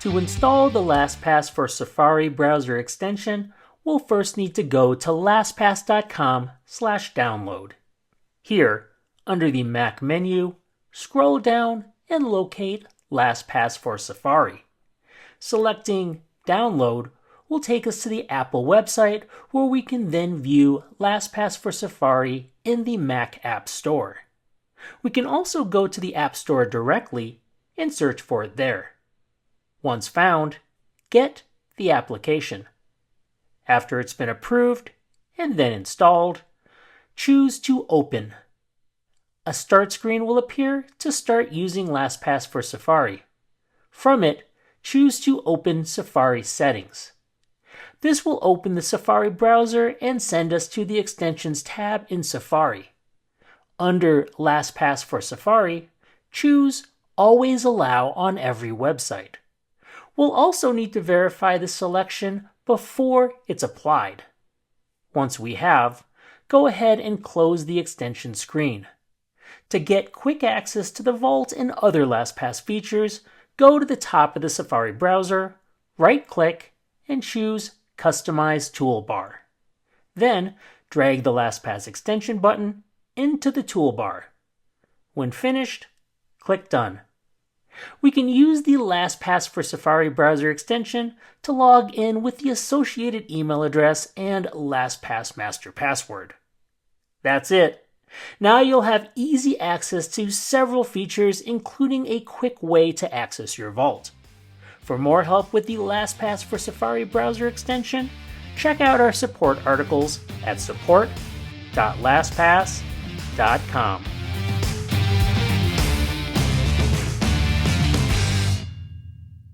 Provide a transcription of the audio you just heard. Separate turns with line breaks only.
To install the LastPass for Safari browser extension, we'll first need to go to lastpass.com/download. Here, under the Mac menu, scroll down and locate LastPass for Safari. Selecting Download will take us to the Apple website where we can then view LastPass for Safari in the Mac App Store. We can also go to the App Store directly and search for it there. Once found, get the application. After it's been approved and then installed, choose to open. A start screen will appear to start using LastPass for Safari. From it, choose to open Safari settings. This will open the Safari browser and send us to the Extensions tab in Safari. Under LastPass for Safari, choose Always Allow on every website. We'll also need to verify the selection before it's applied. Once we have, go ahead and close the extension screen. To get quick access to the Vault and other LastPass features, go to the top of the Safari browser, right-click, and choose Customize Toolbar. Then, drag the LastPass extension button into the toolbar. When finished, click Done. We can use the LastPass for Safari browser extension to log in with the associated email address and LastPass master password. That's it. Now you'll have easy access to several features, including a quick way to access your Vault. For more help with the LastPass for Safari browser extension, check out our support articles at support.lastpass.com.